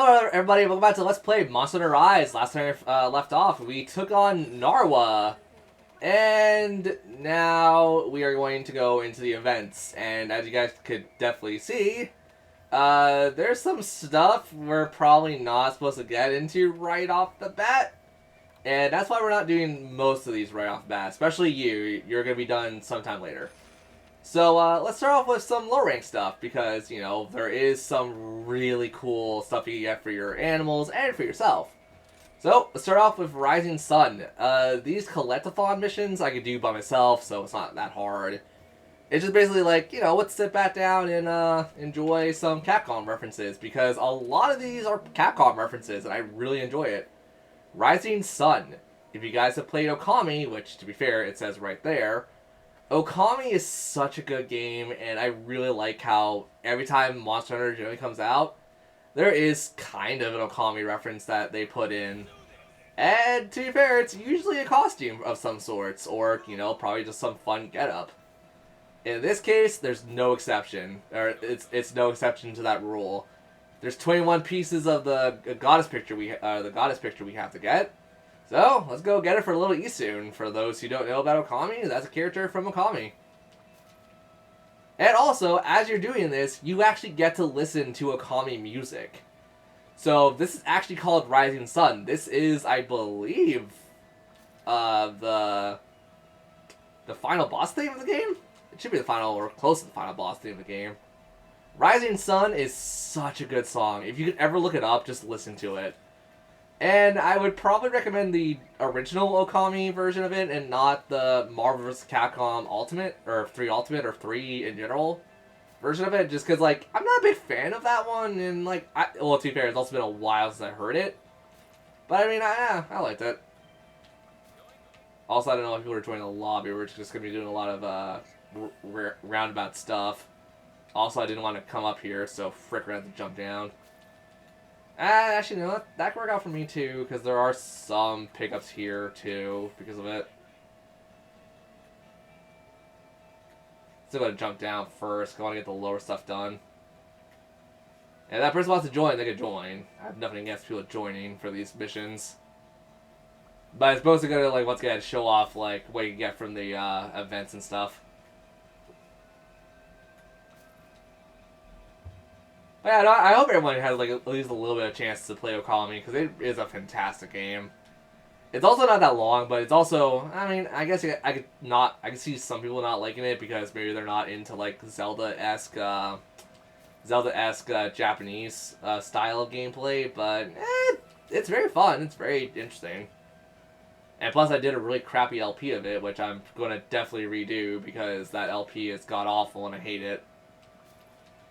Hello everybody, welcome back to Let's Play Monster Hunter Rise. Last time I left off, we took on Narwa. And now we are going to go into the events. And as you guys could definitely see, there's some stuff we're probably not supposed to get into right off the bat. And that's why we're not doing most of these right off the bat, especially you. You're going to be done sometime later. So, let's start off with some low rank stuff, because, you know, there is some really cool stuff you can get for your animals and for yourself. So, let's start off with Rising Sun. These collectathon missions I could do by myself, so it's not that hard. It's just basically like, you know, let's sit back down and, enjoy some Capcom references, because a lot of these are Capcom references, and I really enjoy it. Rising Sun. If you guys have played Okami, which, to be fair, it says right there, Okami is such a good game, and I really like how every time Monster Hunter generally comes out, there is kind of an Okami reference that they put in. And to be fair, it's usually a costume of some sorts, or, you know, probably just some fun getup. In this case, there's no exception, or it's no exception to that rule. There's 21 pieces of the goddess picture we have to get. So, let's go get it for Little Isun. For those who don't know about Okami, that's a character from Okami. And also, as you're doing this, you actually get to listen to Okami music. So, this is actually called Rising Sun. This is, I believe, the final boss theme of the game? It should be the final, or close to the final boss theme of the game. Rising Sun is such a good song. If you could ever look it up, just listen to it. And I would probably recommend the original Okami version of it and not the Marvel vs. Capcom Ultimate, or 3 Ultimate, or 3 in general version of it, just because, like, I'm not a big fan of that one, and, like, well, to be fair, it's also been a while since I heard it. But, I mean, I liked it. Also, I don't know if people are joining the lobby, we're just going to be doing a lot of, roundabout stuff. Also, I didn't want to come up here, so frick, we're going to have to jump down. Actually, no, that could work out for me too, because there are some pickups here too, because of it. Still gotta jump down first, because I want to get the lower stuff done. And if that person wants to join, they can join. I have nothing against people joining for these missions. But it's mostly gonna, like, once again, show off, like, what you get from the, events and stuff. But yeah, no, I hope everyone has, like, at least a little bit of chance to play Okami, because it is a fantastic game. It's also not that long, but it's also, I mean, I guess I could see some people not liking it because maybe they're not into, like, Zelda-esque Japanese style of gameplay, but it's very fun. It's very interesting. And plus, I did a really crappy LP of it, which I'm going to definitely redo because that LP is god-awful and I hate it.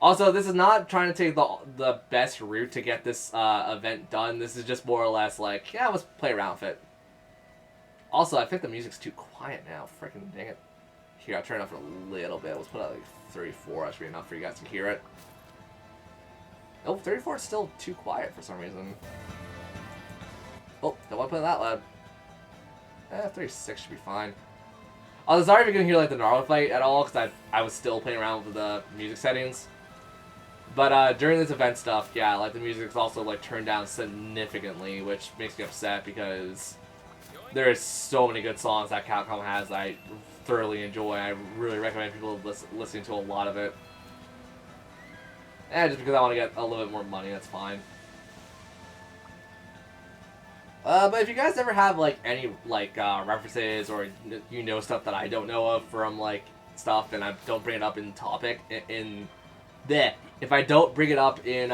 Also, this is not trying to take the best route to get this event done. This is just more or less like, yeah, let's play around with it. Also, I think the music's too quiet now. Freaking dang it. Here, I'll turn it up for a little bit. Let's put it at like 34. That should be enough for you guys to hear it. Oh, 34 is still too quiet for some reason. Oh, don't want to play that loud. 36 should be fine. Oh, sorry if you can hear like the Naruto fight at all, because I was still playing around with the music settings. But during this event stuff, yeah, like the music's also like turned down significantly, which makes me upset because there is so many good songs that Capcom has that I thoroughly enjoy. I really recommend people listening to a lot of it. And just because I want to get a little bit more money, that's fine. But if you guys ever have like any like references or you know stuff that I don't know of from like stuff and I don't bring it up in topic if I don't bring it up in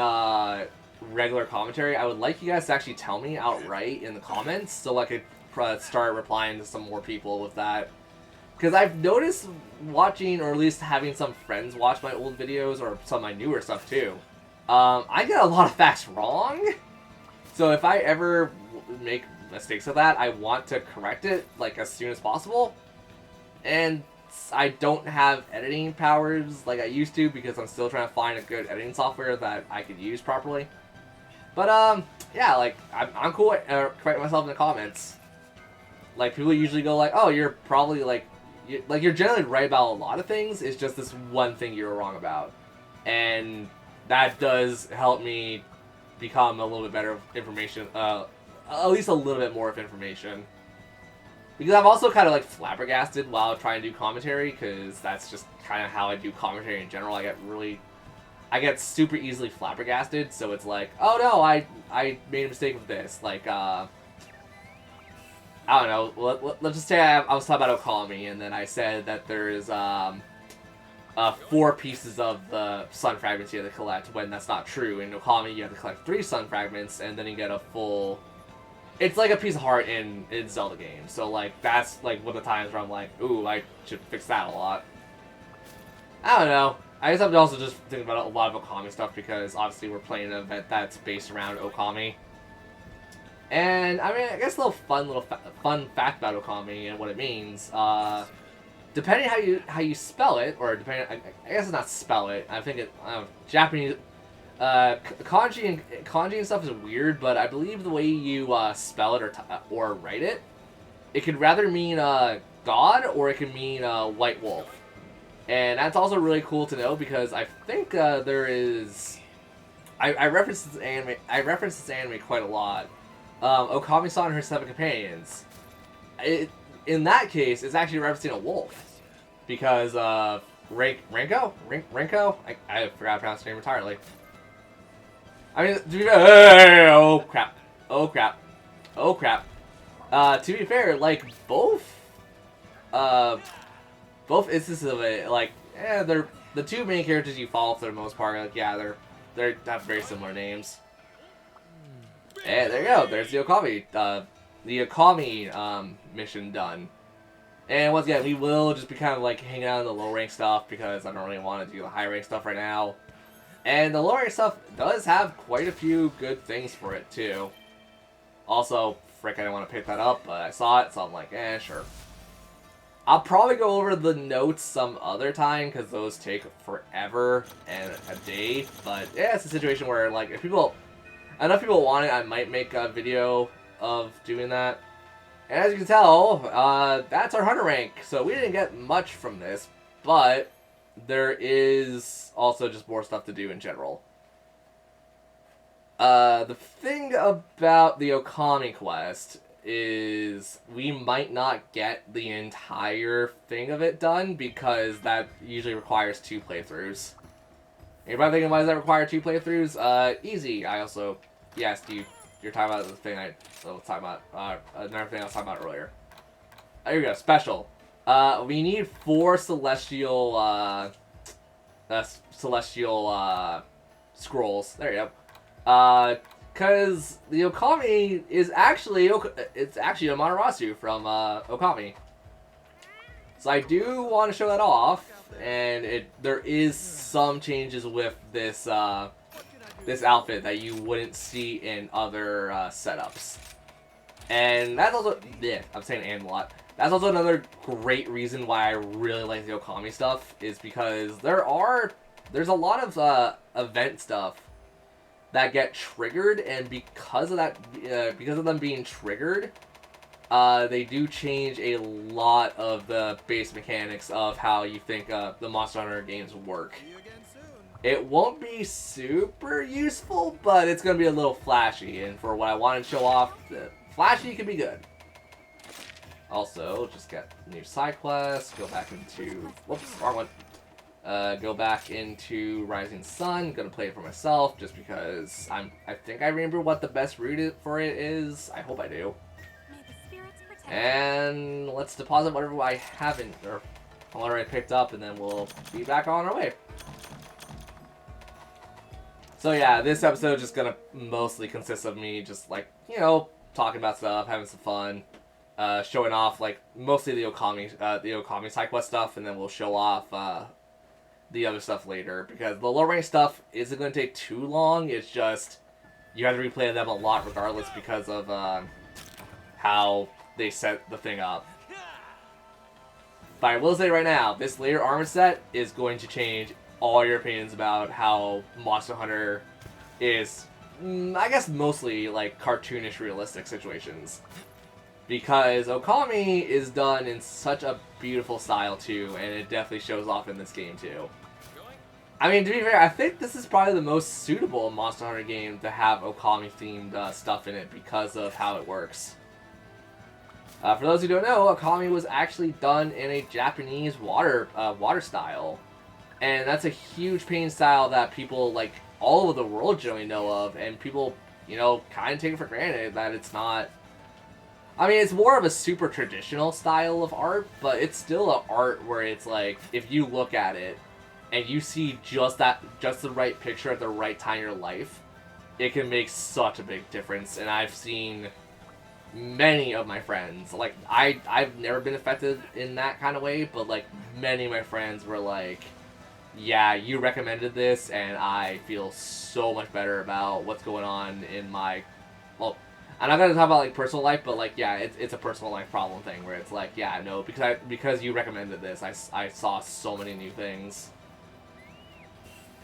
regular commentary, I would like you guys to actually tell me outright in the comments so I could start replying to some more people with that. Because I've noticed watching, or at least having some friends watch my old videos or some of my newer stuff too, I get a lot of facts wrong. So if I ever make mistakes of that, I want to correct it like as soon as possible. And I don't have editing powers like I used to because I'm still trying to find a good editing software that I could use properly. But yeah, like I'm cool at correcting myself in the comments. Like people usually go like, "Oh, you're probably like you're generally right about a lot of things. It's just this one thing you were wrong about," and that does help me become a little bit better information, at least a little bit more of information. Because I'm also kind of like flabbergasted while trying to do commentary, because that's just kind of how I do commentary in general. I get super easily flabbergasted, so it's like, oh no, I made a mistake with this. Like, I don't know, let's just say I was talking about Okami, and then I said that there's 4 pieces of the sun fragments you have to collect, when that's not true. In Okami, you have to collect 3 sun fragments, and then you get a full... It's like a piece of heart in Zelda games. So, like, that's, like, one of the times where I'm like, ooh, I should fix that a lot. I don't know. I guess I'm also just thinking about a lot of Okami stuff, because obviously we're playing an event that's based around Okami. And, I mean, I guess a little fun fact about Okami and what it means. Depending how you spell it, or depending, I guess it's not spell it. I think Japanese, kanji and stuff is weird, but I believe the way you spell it or write it, it could rather mean god, or it could mean white wolf, and that's also really cool to know, because I think there is, I reference this anime quite a lot. Okami-san and her 7 companions. In that case, it's actually referencing a wolf. Because, Renko? I forgot to pronounce his name entirely. I mean, oh crap. Oh crap. Oh crap. To be fair, like, both instances of it, like, they're the 2 main characters you follow for the most part, like, yeah, they have very similar names. And there you go, there's the Okami mission done. And once again, we will just be kind of like hanging out in the low rank stuff, because I don't really want to do the high rank stuff right now. And the low rank stuff does have quite a few good things for it too. Also, frick, I didn't want to pick that up, but I saw it, so I'm like, sure. I'll probably go over the notes some other time, because those take forever and a day. But yeah, it's a situation where, like, if enough people want it, I might make a video of doing that. And as you can tell, that's our 100 rank, so we didn't get much from this, but there is also just more stuff to do in general. The thing about the Okami quest is we might not get the entire thing of it done, because that usually requires 2 playthroughs. Anybody thinking, why does that require 2 playthroughs? Easy. Yes, you're talking about the thing another thing I was talking about earlier. There you go, special. We need 4 celestial scrolls. There you go. Because the Okami is actually Amaterasu from Okami. So I do want to show that off, and there is some changes with this this outfit that you wouldn't see in other setups. And that's also, I'm saying and a lot. That's also another great reason why I really like the Okami stuff, is because there's a lot of event stuff that get triggered, and because of that, because of them being triggered, they do change a lot of the base mechanics of how you think the Monster Hunter games work. It won't be super useful, but it's going to be a little flashy, and for what I want to show off, flashy can be good. Also, just get new side quests, go back into, whoops, wrong one. Go back into Rising Sun, gonna play it for myself, just because I think I remember what the best route for it is. I hope I do. And let's deposit whatever I haven't, or already picked up, and then we'll be back on our way. So yeah, this episode is just gonna mostly consist of me just, like, you know, talking about stuff, having some fun, showing off, like, mostly the Okami side quest stuff, and then we'll show off the other stuff later, because the low rank stuff isn't going to take too long. It's just you have to replay them a lot regardless, because of how they set the thing up. But I will say right now, this later armor set is going to change all your opinions about how Monster Hunter is, I guess, mostly like cartoonish realistic situations. Because Okami is done in such a beautiful style too, and it definitely shows off in this game too. I mean, to be fair, I think this is probably the most suitable Monster Hunter game to have Okami-themed stuff in it because of how it works. For those who don't know, Okami was actually done in a Japanese water style. And that's a huge painting style that people, like, all over the world generally know of, and people, you know, kind of take it for granted that it's not... I mean, it's more of a super traditional style of art, but it's still an art where it's like, if you look at it, and you see just the right picture at the right time in your life, it can make such a big difference. And I've seen many of my friends, like, I've never been affected in that kind of way, but, like, many of my friends were like, yeah, you recommended this, and I feel so much better about what's going on in my, well, I'm not going to talk about, like, personal life, but, like, yeah, it's a personal life problem thing, where it's like, yeah, no, because you recommended this, I saw so many new things.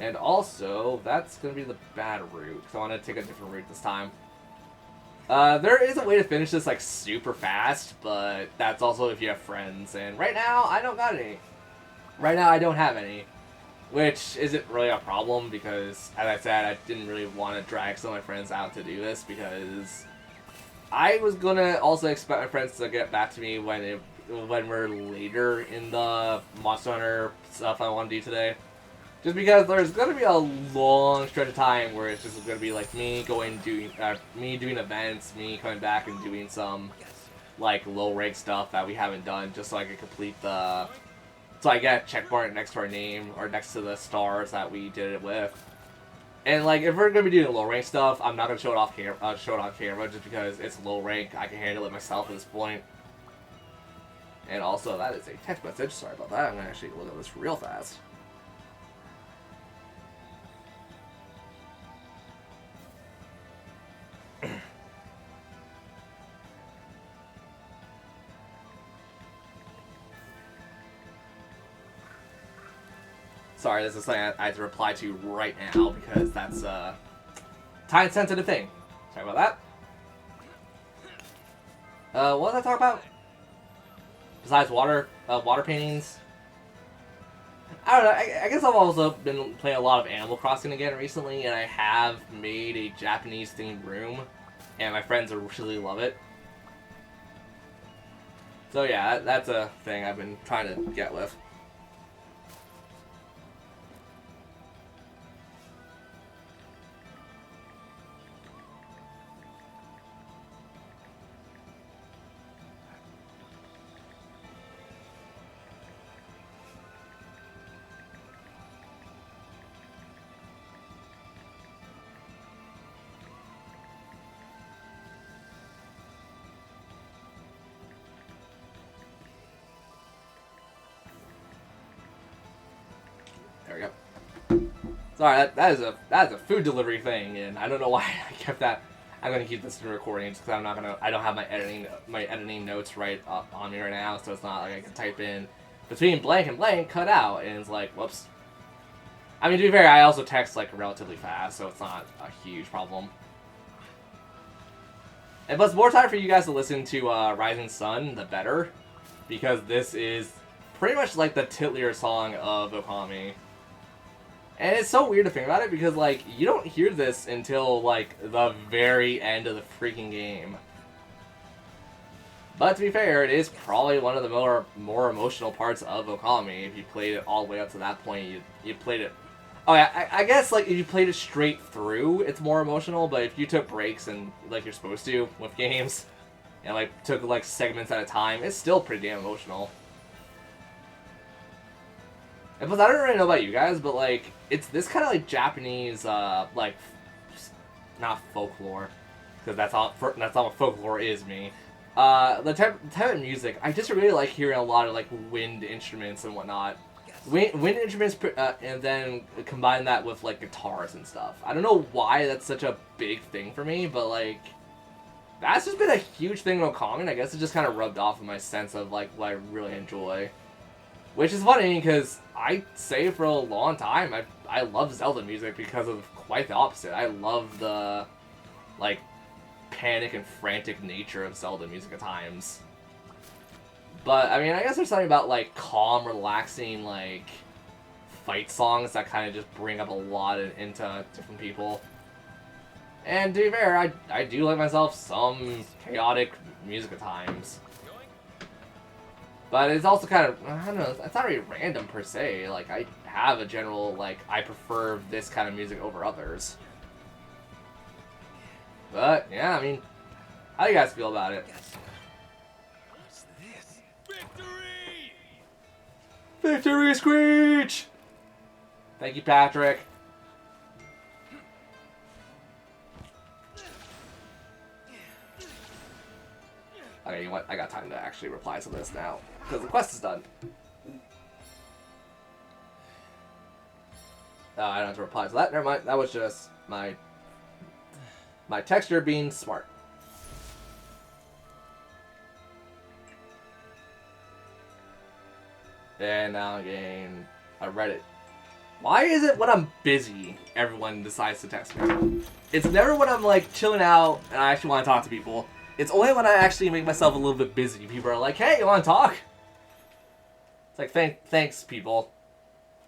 And also, that's going to be the bad route, because I want to take a different route this time. There is a way to finish this, like, super fast, but that's also if you have friends, and right now, I don't got any. Right now, I don't have any. Which isn't really a problem, because, as I said, I didn't really want to drag some of my friends out to do this, because I was going to also expect my friends to get back to me when we're later in the Monster Hunter stuff I want to do today. Just because there's going to be a long stretch of time where it's just going to be like me doing events, me coming back and doing some like low rank stuff that we haven't done, just so I can complete the, so I get a check mark next to our name or next to the stars that we did it with. And like if we're going to be doing low rank stuff, I'm not going to show it on camera just because it's low rank. I can handle it myself at this point. And also that is a text message. Sorry about that. I'm going to actually look at this real fast. Sorry, this is something I have to reply to right now because that's a time-sensitive thing. Sorry about that. What was I talking about? Besides water paintings? I don't know, I guess I've also been playing a lot of Animal Crossing again recently, and I have made a Japanese-themed room, and my friends really love it. So yeah, that's a thing I've been trying to get with. There we go. Sorry, that is a food delivery thing, and I don't know why I kept that. I'm gonna keep this in recordings because I don't have my editing notes right up on me right now, so it's not like I can type in between blank and blank, cut out, and it's like, whoops. I mean, to be fair, I also text like relatively fast, so it's not a huge problem. And plus, more time for you guys to listen to Rising Sun, the better, because this is pretty much like the titlier song of Okami. And it's so weird to think about it because, like, you don't hear this until, like, the very end of the freaking game. But to be fair, it is probably one of the more emotional parts of Okami. If you played it all the way up to that point, you played it... Oh yeah, I guess, like, if you played it straight through, it's more emotional, but if you took breaks and, like, you're supposed to with games, and, like, took, like, segments at a time, it's still pretty damn emotional. And plus, I don't really know about you guys, but, like, it's this kind of, like, Japanese, like, not folklore, because that's not what folklore is, me. The type of music, I just really like hearing a lot of, like, wind instruments and whatnot. Wind instruments, and then combine that with, like, guitars and stuff. I don't know why that's such a big thing for me, but, like, that's just been a huge thing in Okami, and I guess it just kind of rubbed off in my sense of, like, what I really enjoy. Which is funny, because I say for a long time, I love Zelda music because of quite the opposite. I love the, like, panic and frantic nature of Zelda music at times. But, I mean, I guess there's something about, like, calm, relaxing, like, fight songs that kind of just bring up a lot into different people. And to be fair, I do like myself some chaotic music at times. But it's also kind of, I don't know, it's not really random per se. Like, I have a general, like, I prefer this kind of music over others. But, yeah, I mean, how do you guys feel about it? What's this? Victory! Victory Screech! Thank you, Patrick. Okay, you know what? I got time to actually reply to this now, because the quest is done. I don't have to reply to that. Never mind. That was just my texture being smart. And now again, I read it. Why is it when I'm busy, everyone decides to text me? It's never when I'm like chilling out and I actually want to talk to people. It's only when I actually make myself a little bit busy. People are like, hey, you want to talk? It's like, thanks, people.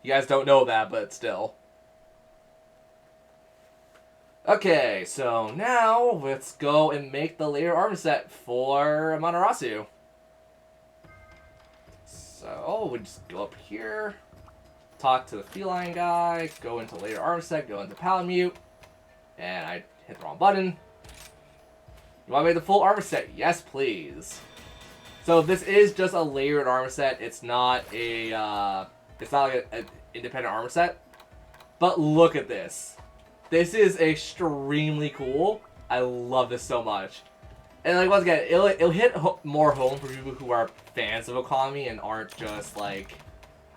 You guys don't know that, but still. Okay, so now let's go and make the later armor set for Amaterasu. So we just go up here, talk to the feline guy, go into later armor set, go into Palamute, and I hit the wrong button. You want to make the full armor set? Yes, please. So this is just a layered armor set. It's not a, it's not like an independent armor set. But look at this. This is extremely cool. I love this so much. And like once again, it'll hit more home for people who are fans of Okami and aren't just like,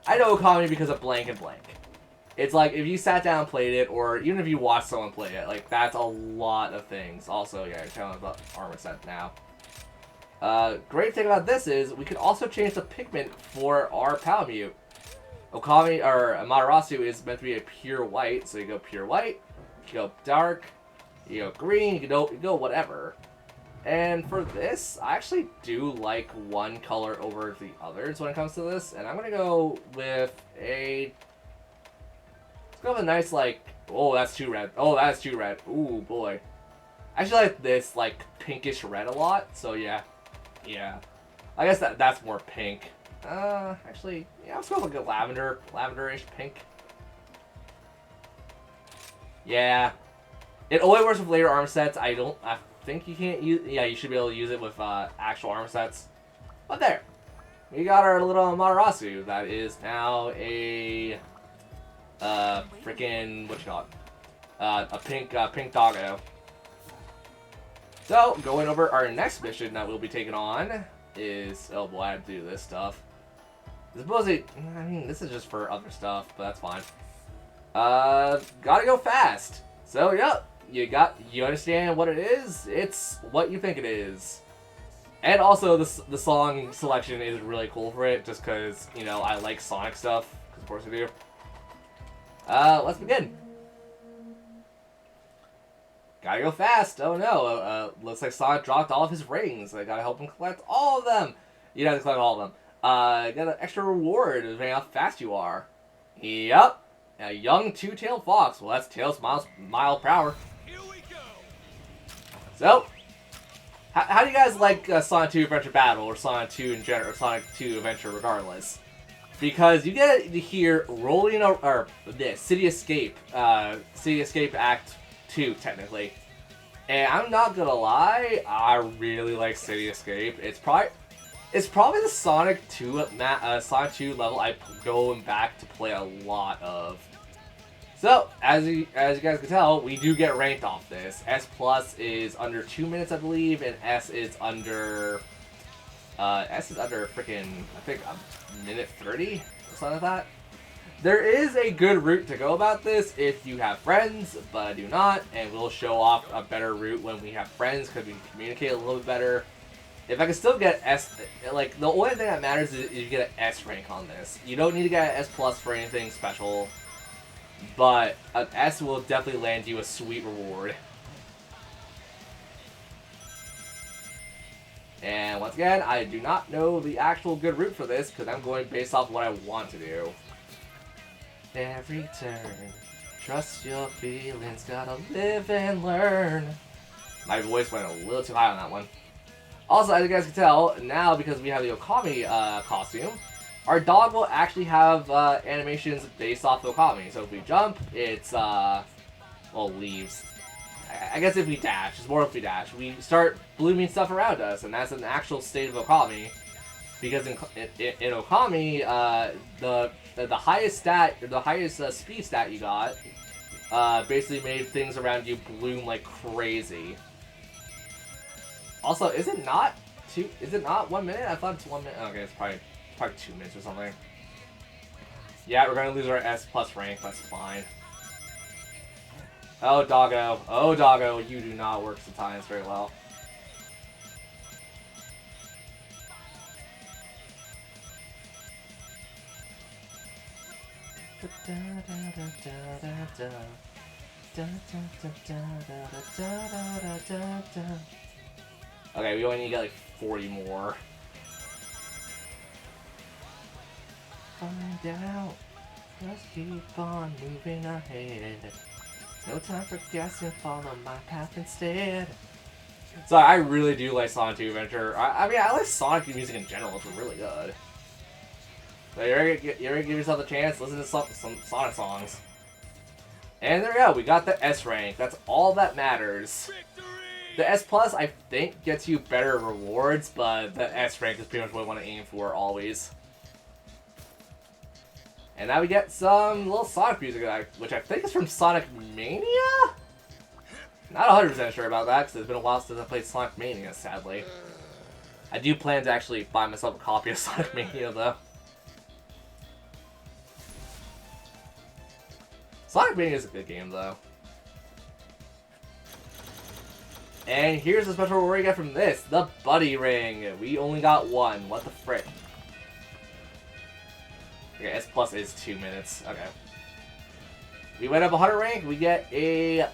I know Okami because of blank and blank. It's like, if you sat down and played it, or even if you watched someone play it, like, that's a lot of things. Also, yeah, you're telling about armor set now. Great thing about this is, we can also change the pigment for our Palamute. Okami, or Amaterasu is meant to be a pure white, so you go pure white, you go dark, you go green, you go whatever. And for this, I actually do like one color over the others when it comes to this, and I'm gonna go with a... Let's go with a nice, like... Oh, that's too red. Oh, that's too red. Ooh, boy. I actually like this, like, pinkish red a lot, so yeah. Yeah. I guess that's more pink. Actually, yeah, let's go with like a lavender-ish pink. Yeah. It only works with later armor sets. I think you can't use... Yeah, you should be able to use it with actual armor sets. But there. We got our little Amaterasu. That is now a... freaking... What you call it? A pink doggo. So, going over our next mission that we'll be taking on is... Oh boy, I have to do this stuff. Supposedly... I mean, this is just for other stuff, but that's fine. Gotta go fast. So, yep. You understand what it is? It's what you think it is. And also, the song selection is really cool for it, just because, you know, I like Sonic stuff. Because of course I do. Let's begin. Gotta go fast. Oh no. Looks like Sonic dropped all of his rings. I gotta help him collect all of them. You don't have to collect all of them. Got an extra reward depending on how fast you are. Yep. A young two-tailed fox. Well, that's tails mile per hour. Here we go. So, how do you guys like Sonic 2 Adventure Battle or Sonic 2 in general, or Sonic 2 Adventure regardless? Because you get to hear rolling or this City Escape Act 2 technically, and I'm not gonna lie, I really like City Escape. It's probably the Sonic 2 level I'm going back to play a lot of. So, as you guys can tell, we do get ranked off this. S plus is under 2 minutes, I believe, and S is under freaking, I think, a minute 30, something like that. There is a good route to go about this if you have friends, but I do not, and we'll show off a better route when we have friends because we can communicate a little bit better. If I can still get S, like, the only thing that matters is you get an S rank on this. You don't need to get an S plus for anything special, but an S will definitely land you a sweet reward. And once again, I do not know the actual good route for this because I'm going based off what I want to do. every turn. Trust your feelings, gotta live and learn. My voice went a little too high on that one. Also, as you guys can tell, now because we have the Okami costume, our dog will actually have animations based off of Okami. So if we jump, it's, well, leaves. I guess if we dash, it's more if we dash. We start blooming stuff around us, and that's an actual state of Okami. Because in Okami, the highest stat, the highest speed stat you got, basically made things around you bloom like crazy. Also, is it not 1 minute? I thought it's 1 minute. Okay, it's probably 2 minutes or something. Yeah, we're gonna lose our S+ rank. That's fine. Oh, doggo. Oh, doggo. You do not work sometimes very well. Okay, we only need to get like 40 more. Find out. Let's keep on moving ahead. No time for guessing, follow my path instead. So I really do like Sonic 2 Adventure. I mean, I like Sonic music in general. It's really good. So you're gonna give yourself a chance, listen to some Sonic songs. And there we go, we got the S rank. That's all that matters. The S+, I think, gets you better rewards, but the S rank is pretty much what I want to aim for always. And now we get some little Sonic music, which I think is from Sonic Mania? Not 100% sure about that, because it's been a while since I played Sonic Mania, sadly. I do plan to actually buy myself a copy of Sonic Mania, though. Sonic Mania is a good game, though. And here's the special reward we get from this, the Buddy Ring. We only got one. What the frick? Okay, S+ is 2 minutes. Okay. We went up 100 rank. We get a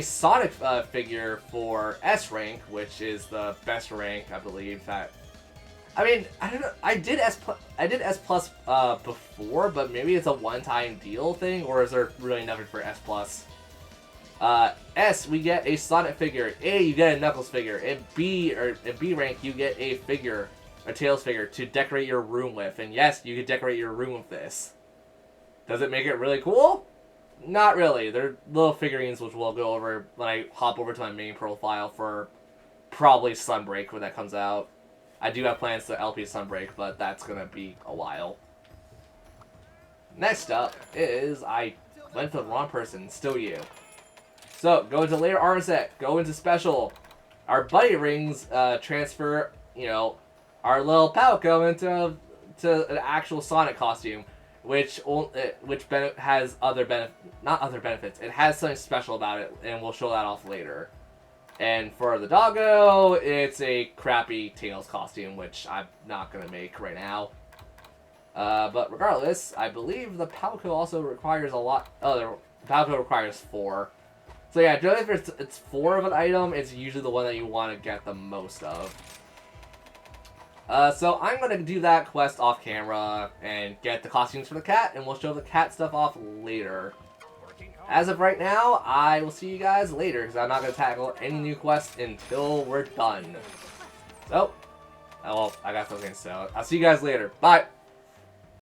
Sonic figure for S rank, which is the best rank, I believe. I mean, I don't know. I did S+ before, but maybe it's a one-time deal thing, or is there really nothing for S+? S, we get a Sonic figure. A, you get a Knuckles figure. In B rank, you get a figure, a Tails figure, to decorate your room with. And yes, you can decorate your room with this. Does it make it really cool? Not really. They're little figurines, which we'll go over when I hop over to my main profile for probably Sunbreak when that comes out. I do have plans to LP Sunbreak, but that's gonna be a while. Next up is, I went for the wrong person, still you. So, go into later armor set, go into special. Our Buddy Rings transfer, you know, our little Palco into an actual Sonic costume, which has not other benefits. It has something special about it, and we'll show that off later. And for the doggo, it's a crappy Tails costume, which I'm not going to make right now. But regardless, I believe the Palco also requires a lot. Oh, the Palco requires 4. So yeah, generally if it's 4 of an item, it's usually the one that you want to get the most of. So I'm going to do that quest off camera and get the costumes for the cat, and we'll show the cat stuff off later. As of right now, I will see you guys later, because I'm not going to tackle any new quests until we're done. So, well, I got something, so I'll see you guys later. Bye!